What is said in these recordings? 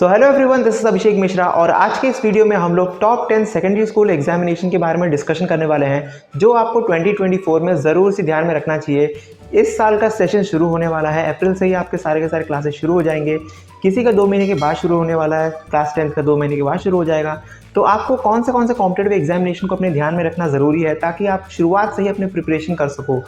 So hello everyone, this is Abhishek Mishra और आज के इस वीडियो में हम लोग टॉप 10 सेकेंडरी स्कूल एग्जामिनेशन के बारे में डिस्कशन करने वाले हैं जो आपको 2024 में ज़रूर से ध्यान में रखना चाहिए। इस साल का सेशन शुरू होने वाला है, अप्रैल से ही आपके सारे के सारे क्लासेस शुरू हो जाएंगे। किसी का 2 महीने के बाद शुरू होने वाला है, क्लास 10 का 2 महीने के बाद शुरू हो जाएगा। तो आपको कौन से कॉम्पिटेटिव एग्जामिनेशन को अपने ध्यान में रखना ज़रूरी है ताकि आप शुरुआत से ही अपने प्रिपरेशन कर सको,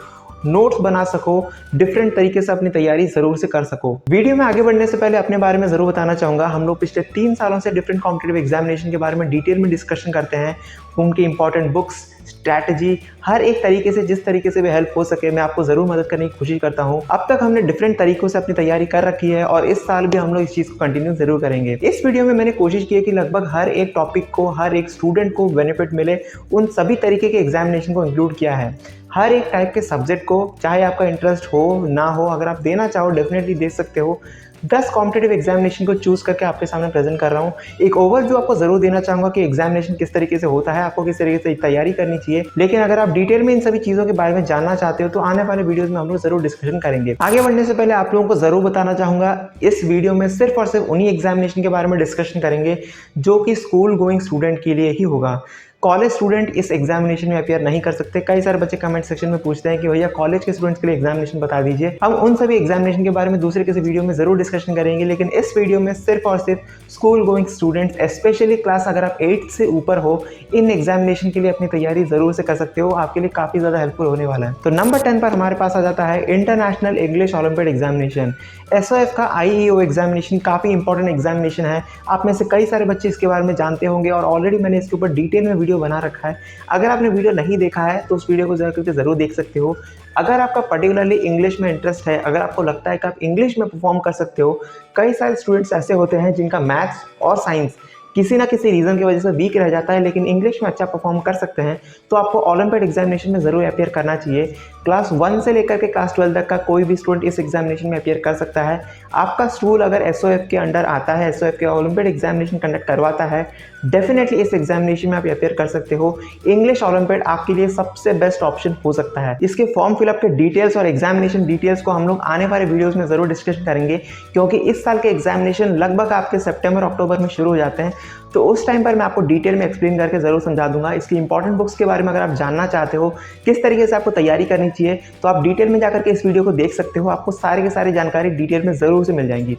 नोट्स बना सको, डिफरेंट तरीके से अपनी तैयारी जरूर से कर सको। वीडियो में आगे बढ़ने से पहले अपने बारे में जरूर बताना चाहूँगा, हम लोग पिछले 3 सालों से डिफरेंट कॉम्पिटेटिव एग्जामिनेशन के बारे में डिटेल में डिस्कशन करते हैं। उनकी इंपॉर्टेंट बुक्स, स्ट्रैटेजी, हर एक तरीके से जिस तरीके से भी हेल्प हो सके मैं आपको ज़रूर मदद करने की कोशिश करता हूँ। अब तक हमने डिफरेंट तरीकों से अपनी तैयारी कर रखी है और इस साल भी हम लोग इस चीज़ को कंटिन्यू जरूर करेंगे। इस वीडियो में मैंने कोशिश की है कि लगभग हर एक टॉपिक को, हर एक स्टूडेंट को बेनिफिट मिले, उन सभी तरीके के एग्जामिनेशन को इंक्लूड किया है। हर एक टाइप के सब्जेक्ट को, चाहे आपका इंटरेस्ट हो ना हो, अगर आप देना चाहो डेफिनेटली दे सकते हो। 10 कॉम्पिटेटिव एग्जामिनेशन को चूज करके आपके सामने प्रेजेंट कर रहा हूँ। एक ओवरव्यू आपको जरूर देना चाहूँगा कि एग्जामिनेशन किस तरीके से होता है, आपको किस तरीके से तैयारी करनी चाहिए। लेकिन अगर आप डिटेल में इन सभी चीज़ों के बारे में जानना चाहते हो तो आने वाले वीडियोस में हम लोग जरूर डिस्कशन करेंगे। आगे बढ़ने से पहले आप लोगों को जरूर बताना चाहूँगा, इस वीडियो में सिर्फ और सिर्फ उन्हीं एग्जामिनेशन के बारे में डिस्कशन करेंगे जो कि स्कूल गोइंग स्टूडेंट के लिए ही होगा। कॉलेज स्टूडेंट इस एग्जामिनेशन में अपियर नहीं कर सकते। कई सारे बच्चे कमेंट सेक्शन में पूछते हैं कि भैया कॉलेज के स्टूडेंट्स के लिए एग्जामिनेशन बता दीजिए। हम उन सभी एग्जामिनेशन के बारे में दूसरे किसी वीडियो में जरूर डिस्कशन करेंगे, लेकिन इस वीडियो में सिर्फ और सिर्फ school going students, specially class अगर आप 8 से ऊपर हो, इन एग्जामिनेशन के लिए अपनी तैयारी जरूर से कर सकते हो। आपके लिए काफी ज्यादा हेल्पफुल होने वाला है। तो नंबर 10 पर हमारे पास आ जाता है international English olympiad examination. SOF का आईईओ एग्जामिनेशन काफी इंपॉर्टेंट एग्जामिनेशन है। आप में से कई सारे बच्चे इसके बारे में जानते होंगे और ऑलरेडी मैंने इसके ऊपर डिटेल में वीडियो बना रखा है। अगर आपने वीडियो नहीं देखा है तो उस वीडियो को जाकर के जरूर देख सकते हो। अगर आपका पर्टिकुलरली इंग्लिश में इंटरेस्ट है, अगर आपको लगता है कि आप इंग्लिश में परफॉर्म कर सकते हो, कई सारे स्टूडेंट्स ऐसे होते हैं जिनका मैथ्स और साइंस किसी ना किसी रीज़न की वजह से वीक रह जाता है लेकिन इंग्लिश में अच्छा परफॉर्म कर सकते हैं, तो आपको ओलंपियाड एग्जामिनेशन में ज़रूर अपियर करना चाहिए। क्लास 1 से लेकर के क्लास 12 तक का कोई भी स्टूडेंट इस एग्जामिनेशन में अपियर कर सकता है। आपका स्कूल अगर एसओएफ के अंडर आता है, एसओएफ के ओलंपियाड एग्जामिनेशन कंडक्ट करवाता है, डेफिनेटली इस एग्जामिनेशन में आप अपियर कर सकते हो। इंग्लिश ओलंपियाड आपके लिए सबसे बेस्ट ऑप्शन हो सकता है। इसके फॉर्म फिलअप के डिटेल्स और एग्जामिनेशन डिटेल्स को हम लोग आने वाले वीडियोज़ में ज़रूर डिस्कशन करेंगे, क्योंकि इस साल के एग्जामिनेशन लगभग आपके सितंबर अक्टूबर में शुरू हो जाते हैं। तो उस टाइम पर मैं आपको डिटेल में एक्सप्लेन करके ज़रूर समझा दूंगा। इसकी इंपॉर्टेंट बुक्स के बारे में अगर आप जानना चाहते हो, किस तरीके से आपको तैयारी करनी चाहिए, तो आप डिटेल में जाकर के इस वीडियो को देख सकते हो। आपको सारे के सारी जानकारी डिटेल में ज़रूर से मिल जाएंगी।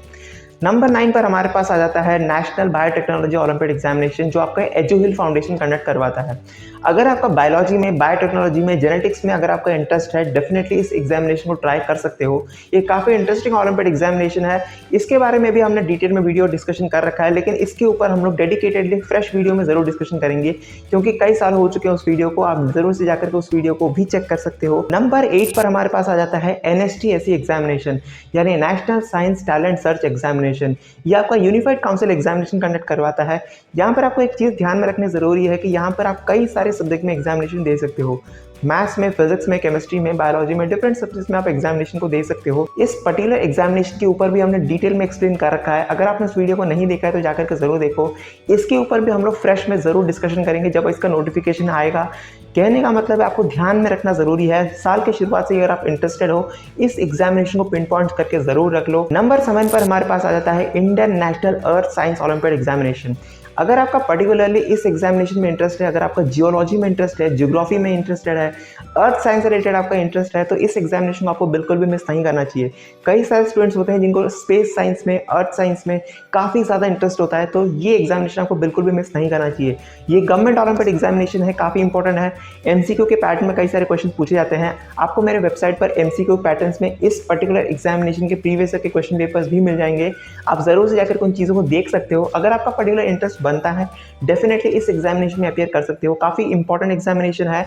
नंबर 9 पर हमारे पास आ जाता है नेशनल बायोटेक्नोलॉजी ओलंपियाड एग्जामिनेशन, जो आपका एजुहिल फाउंडेशन कंडक्ट करवाता है। अगर आपका बायोलॉजी में, बायोटेक्नोलॉजी में, जेनेटिक्स में अगर आपका इंटरेस्ट है, डेफिनेटली इस एग्जामिनेशन को ट्राई कर सकते हो। ये काफ़ी इंटरेस्टिंग ओलंपियाड एग्जामिनेशन है। इसके बारे में भी हमने डिटेल में वीडियो डिस्कशन कर रखा है, लेकिन इसके ऊपर हम लोग डेडिकेटेडली फ्रेश वीडियो में ज़रूर डिस्कशन करेंगे, क्योंकि कई साल हो चुके हैं उस वीडियो को। आप ज़रूर से जाकर के उस वीडियो को भी चेक कर सकते हो। नंबर 8 पर हमारे पास आ जाता है एनएसटीएससी एग्जामिनेशन, यानी national science talent search examination. ये आपका यूनिफाइड काउंसिल एग्जामिनेशन कंडक्ट करवाता है। यहाँ पर आपको एक चीज़ ध्यान में रखनी ज़रूरी है कि यहाँ पर आप कई सारे सब्जेक्ट में एग्जामिनेशन दे सकते हो। मैथ्स में, फिजिक्स में, केमिस्ट्री में, बायोलॉजी में, डिफरेंट सब्जेक्ट्स में आप एग्जामिनेशन को दे सकते हो। इस पर्टिकुलर एग्जामिनेशन के ऊपर भी हमने डिटेल में एक्सप्लेन कर रखा है। अगर आपने इस वीडियो को नहीं देखा है तो जाकर के जरूर देखो। इसके ऊपर भी हम लोग फ्रेश में जरूर डिस्कशन करेंगे जब इसका नोटिफिकेशन आएगा। कहने का मतलब है आपको ध्यान में रखना जरूरी है। साल के शुरुआत से अगर आप इंटरेस्टेड हो, इस एग्जामिनेशन को पिन पॉइंट करके जरूर रख लो। नंबर 7 पर हमारे पास आ जाता है Indian national earth science olympiad examination. अगर आपका पर्टिकुलरली इस एग्जामिनेशन में इंटरेस्ट है, अगर आपका जियोलॉजी में इंटरेस्ट है, ज्योग्राफी में इंटरेस्टेड है, अर्थ साइंस से रिलेटेड आपका इंटरेस्ट है, तो इस एग्जामिनेशन को आपको बिल्कुल भी मिस नहीं करना चाहिए। कई सारे स्टूडेंट्स होते हैं जिनको स्पेस साइंस में, अर्थ साइंस में काफ़ी ज़्यादा इंटरेस्ट होता है, तो ये एग्जामिनेशन आपको बिल्कुल भी मिस नहीं करना चाहिए। ये गवर्नमेंट ओलंपियाड एग्जामिनेशन है, काफ़ी इंपॉर्टेंट है। एमसीक्यू के पैटर्न में कई सारे क्वेश्चन पूछे जाते हैं। आपको मेरे वेबसाइट पर एमसीक्यू पैटर्न्स में इस पर्टिकुलर एग्जामिनेशन के प्रीवियस ईयर के क्वेश्चन पेपर्स भी मिल जाएंगे। आप ज़रूर से जाकर उन चीज़ों को देख सकते हो। अगर आपका पर्टिकुलर इंटरेस्ट बनता है, डेफिनेटली इस एग्जामिनेशन में अपियर कर सकते हो। काफ़ी इंपॉर्टेंट एग्जामिनेशन है।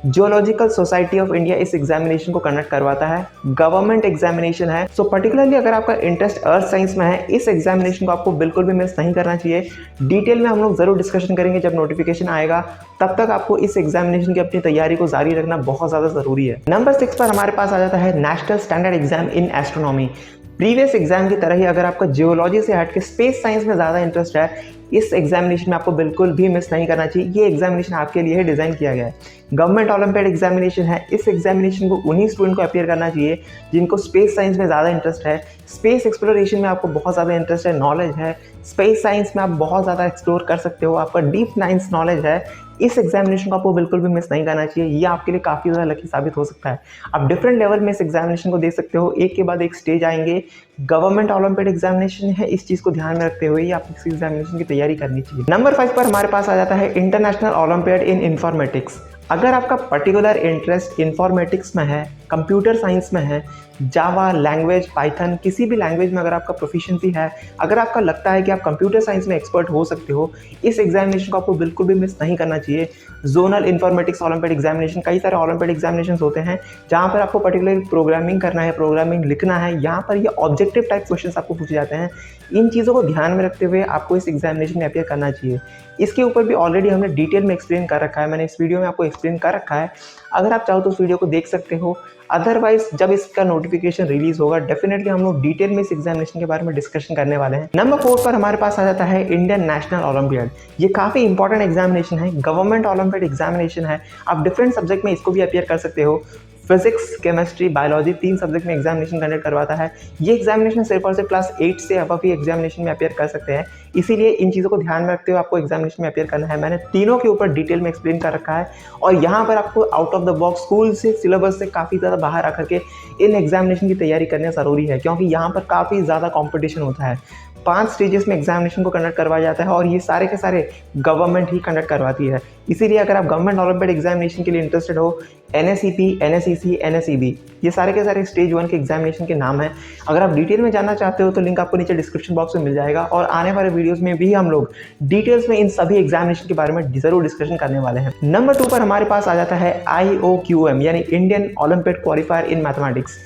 जियोलॉजिकल सोसाइटी ऑफ इंडिया इस एग्जामिनेशन को कंडक्ट करवाता है। गवर्नमेंट एग्जामिनेशन है। सो पर्टिकुलरली अगर आपका इंटरेस्ट अर्थ साइंस में है, इस एग्जामिनेशन को आपको बिल्कुल भी मिस नहीं करना चाहिए। डिटेल में हम लोग जरूर डिस्कशन करेंगे जब नोटिफिकेशन आएगा। तब तक आपको इस एग्जामिनेशन की अपनी तैयारी को जारी रखना बहुत ज़्यादा ज़रूरी है। नंबर 6 पर हमारे पास आ जाता है national standard exam in astronomy. Previous exam की तरह ही अगर आपका जियोलॉजी से हट के स्पेस साइंस में ज़्यादा इंटरेस्ट है, इस एग्जामिनेशन में आपको बिल्कुल भी मिस नहीं करना चाहिए। ये एग्जामिनेशन आपके लिए डिज़ाइन किया गया है। गवर्नमेंट ओलंपियाड एग्जामिनेशन है। इस एग्जामिनेशन को उन्हीं स्टूडेंट को अपियर करना चाहिए जिनको स्पेस साइंस में ज़्यादा इंटरेस्ट है, स्पेस एक्सप्लोरेशन में आपको बहुत ज़्यादा इंटरेस्ट है, नॉलेज है, स्पेस साइंस में आप बहुत ज़्यादा एक्सप्लोर कर सकते हो, आपका डीप साइंस नॉलेज है। इस एग्जामिनेशन को आपको बिल्कुल भी मिस नहीं करना चाहिए। ये आपके लिए काफ़ी ज़्यादा लकी साबित हो सकता है। आप डिफरेंट लेवल में इस एग्जामिनेशन को दे सकते हो, एक के बाद एक स्टेज आएंगे। गवर्नमेंट ओलंपियाड एग्जामिनेशन है, इस चीज़ को ध्यान में रखते हुए ही आपको इस एग्जामिनेशन की तैयारी करनी चाहिए। नंबर 5 पर हमारे पास आ जाता है इंटरनेशनल ओलंपियाड इन इंफॉर्मेटिक्स। अगर आपका पर्टिकुलर इंटरेस्ट इंफॉर्मेटिक्स में है, कंप्यूटर साइंस में है, जावा लैंग्वेज, पाइथन, किसी भी लैंग्वेज में अगर आपका प्रोफिशिएंसी है, अगर आपका लगता है कि आप कंप्यूटर साइंस में एक्सपर्ट हो सकते हो, इस एग्जामिनेशन को आपको बिल्कुल भी मिस नहीं करना चाहिए। जोनल इंफॉर्मेटिक्स ओलंपियाड एग्जामिनेशन, कई सारे ओलंपियाड एग्जामिनेशन होते हैं जहाँ पर आपको पर्टिकुलर प्रोग्रामिंग करना है, प्रोग्रामिंग लिखना है। यहाँ पर ये ऑब्जेक्टिव टाइप क्वेश्चन आपको पूछे जाते हैं। इन चीज़ों को ध्यान में रखते हुए आपको इस एग्जामिनेशन में अपियर करना चाहिए। इसके ऊपर भी ऑलरेडी हमने डिटेल में एक्सप्लेन कर रखा है, मैंने इस वीडियो में आपको एक्सप्लेन कर रखा है। अगर आप चाहो तो उस वीडियो को देख सकते हो। अदरवाइज जब इसका नोटिफिकेशन रिलीज होगा डेफिनेटली हम लोग डिटेल में इस एग्जामिनेशन के बारे में डिस्कशन करने वाले हैं। नंबर 4 पर हमारे पास आ जाता है इंडियन नेशनल ओलंपियाड। ये काफ़ी इंपॉर्टेंट एग्जामिनेशन है, गवर्नमेंट ओलंपियाड एग्जामिनेशन है। आप डिफरेंट सब्जेक्ट में इसको भी अपियर कर सकते हो। फिजिक्स, केमिस्ट्री, बायोलॉजी, 3 सब्जेक्ट में एग्जामिनेशन कंडक्ट करवाता है। ये एग्जामिनेशन सिर्फ और सिर्फ क्लास 8 से अबव ही एग्जामिनेशन में अपियर कर सकते हैं। इसीलिए इन चीज़ों को ध्यान में रखते हुए आपको एग्जामिनेशन में अपियर करना है। मैंने तीनों के ऊपर डिटेल में एक्सप्लेन कर रखा है और यहाँ पर आपको out of the box school से सिलेबस से काफ़ी ज़्यादा बाहर आकर के इन एग्जामिनेशन की तैयारी करना ज़रूरी है, क्योंकि यहाँ पर काफ़ी ज़्यादा कॉम्पिटिशन होता है। 5 स्टेजेस में एग्जामिनेशन को कंडक्ट करवाया जाता है और ये सारे के सारे गवर्नमेंट ही कंडक्ट करवाती है। इसीलिए अगर आप गवर्नमेंट ओलंपियाड एग्जामिनेशन के लिए इंटरेस्टेड हो, NSEP, NSEC, NSEB, ये सारे के सारे स्टेज 1 के एग्जामिनेशन के नाम हैं। अगर आप डिटेल में जानना चाहते हो तो लिंक आपको नीचे डिस्क्रिप्शन बॉक्स में मिल जाएगा और आने वाले वीडियोस में भी हम लोग डिटेल्स में इन सभी एग्जामिनेशन के बारे में जरूर डिस्कशन करने वाले हैं। नंबर 2 पर हमारे पास आ जाता है IOQM यानी Indian olympiad qualifier in mathematics.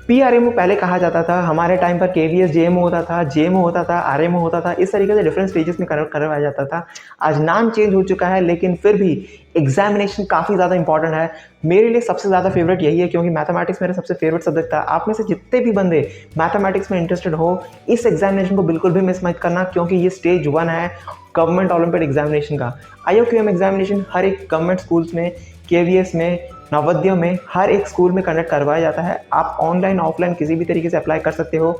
PRMO पहले कहा जाता था, हमारे टाइम पर KVS JMO होता था, JMO होता था, RMO होता था, इस तरीके से डिफरेंट स्टेजेस में कंडक्ट करवाया जाता था। आज नाम चेंज हो चुका है, लेकिन फिर भी एग्जामिनेशन काफ़ी ज़्यादा इंपॉर्टेंट है। मेरे लिए सबसे ज़्यादा फेवरेट यही है, क्योंकि मैथमेटिक्स मेरा सबसे फेवरेट सब्जेक्ट था। आप में से जितने भी बंदे मैथमेटिक्स में इंटरेस्टेड हो, इस एग्जामिनेशन को बिल्कुल भी मिस मत करना, क्योंकि ये स्टेज 1 है गवर्नमेंट ओलंपियाड एग्जामिनेशन का। IOQM एग्जामिनेशन हर एक गवर्नमेंट स्कूल्स में, KVS में, नवोदय में, हर एक स्कूल में कंडक्ट करवाया जाता है। आप ऑनलाइन ऑफलाइन किसी भी तरीके से अप्लाई कर सकते हो।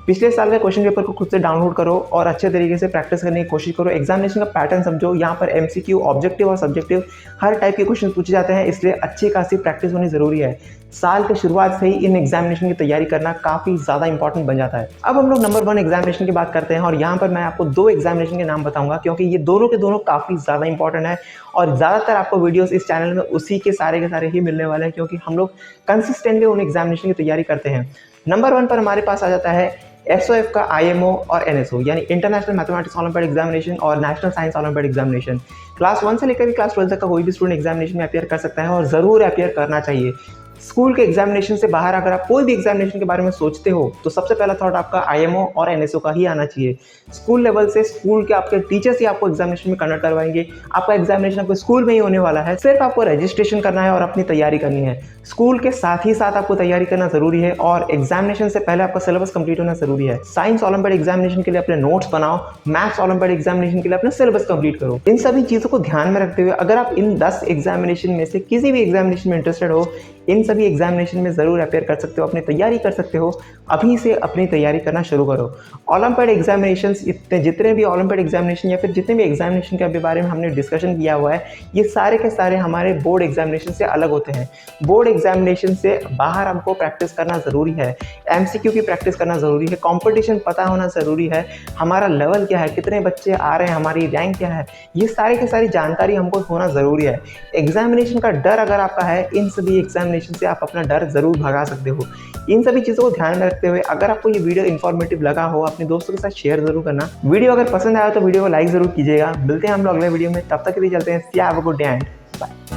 पिछले साल के क्वेश्चन पेपर को खुद से डाउनलोड करो और अच्छे तरीके से प्रैक्टिस करने की कोशिश करो। एग्जामिनेशन का पैटर्न समझो, यहाँ पर MCQ, ऑब्जेक्टिव और सब्जेक्टिव हर टाइप के क्वेश्चन पूछे जाते हैं, इसलिए अच्छी खासी प्रैक्टिस होनी ज़रूरी है। साल के शुरुआत से ही इन एग्जामिनेशन की तैयारी करना काफ़ी ज़्यादा इंपॉर्टेंट बन जाता है। अब हम लोग नंबर 1 एग्जामिनेशन की बात करते हैं और यहाँ पर मैं आपको 2 एग्जामिनेशन के नाम बताऊंगा, क्योंकि ये दोनों के दोनों काफ़ी ज़्यादा इंपॉर्टेंट है और ज़्यादातर आपको वीडियोस इस चैनल में उसी के सारे ही मिलने वाले हैं, क्योंकि हम लोग कंसिस्टेंटली उन एग्जामिनेशन की तैयारी करते हैं। नंबर 1 पर हमारे पास आ जाता है SOF का IMO और NSO यानी इंटरनेशनल मैथमेटिक्स ओलंपियाड एग्जामिनेशन और national science olympiad examination. Class 1 से लेकर क्लास 12 तक का कोई भी स्टूडेंट एग्जामिनेशन में अपियर कर सकता है और ज़रूर अपियर करना चाहिए। स्कूल के एग्जामिनेशन से बाहर अगर आप कोई भी एग्जामिनेशन के बारे में सोचते हो तो सबसे पहला थॉट आपका IMO और NSO का ही आना चाहिए। स्कूल लेवल से स्कूल के आपके टीचर्स ही आपको एग्जामिनेशन में कंडक्ट करवाएंगे। आपका एग्जामिनेशन आपको स्कूल में ही होने वाला है, सिर्फ आपको रजिस्ट्रेशन करना है और अपनी तैयारी करनी है। स्कूल के साथ ही साथ आपको तैयारी करना जरूरी है और एग्जामिनेशन से पहले आपका सिलेबस कंप्लीट होना जरूरी है। साइंस ओलंपियाड एग्जामिनेशन के लिए अपने नोट्स बनाओ, मैथ्स ओलंपियाड एग्जामिनेशन के लिए अपना सिलेबस कंप्लीट करो। इन सभी चीज़ों को ध्यान में रखते हुए अगर आप इन 10 एग्जामिनेशन में से किसी भी एग्जामिनेशन में इंटरेस्टेड हो, इन सभी एग्जामिनेशन में ज़रूर अपेयर कर सकते हो, अपनी तैयारी कर सकते हो। अभी से अपनी तैयारी करना शुरू करो। ओलंपियाड एग्जामिनेशन, जितने भी ओलंपियाड एग्जामिनेशन या फिर जितने भी एग्जामिनेशन के बारे में हमने डिस्कशन किया हुआ है, ये सारे के सारे हमारे बोर्ड एग्जामिनेशन से अलग होते हैं। बोर्ड एग्जामिनेशन से बाहर हमको प्रैक्टिस करना ज़रूरी है, MCQ की प्रैक्टिस करना ज़रूरी है, कॉम्पिटिशन पता होना ज़रूरी है, हमारा लेवल क्या है, कितने बच्चे आ रहे हैं, हमारी रैंक क्या है, ये सारी की सारी जानकारी हमको होना ज़रूरी है। एग्जामिनेशन का डर अगर आपका है, इन सभी एग्जामिनेशन से आप अपना डर ज़रूर भगा सकते हो। इन सभी चीज़ों को ध्यान में रखते हुए अगर आपको ये वीडियो इन्फॉर्मेटिव लगा हो, अपने दोस्तों के साथ शेयर जरूर करना। वीडियो अगर पसंद आया तो वीडियो को लाइक ज़रूर कीजिएगा। मिलते हैं हम लोग अगले वीडियो में, तब तक के लिए चलते हैं। Have a good day and bye.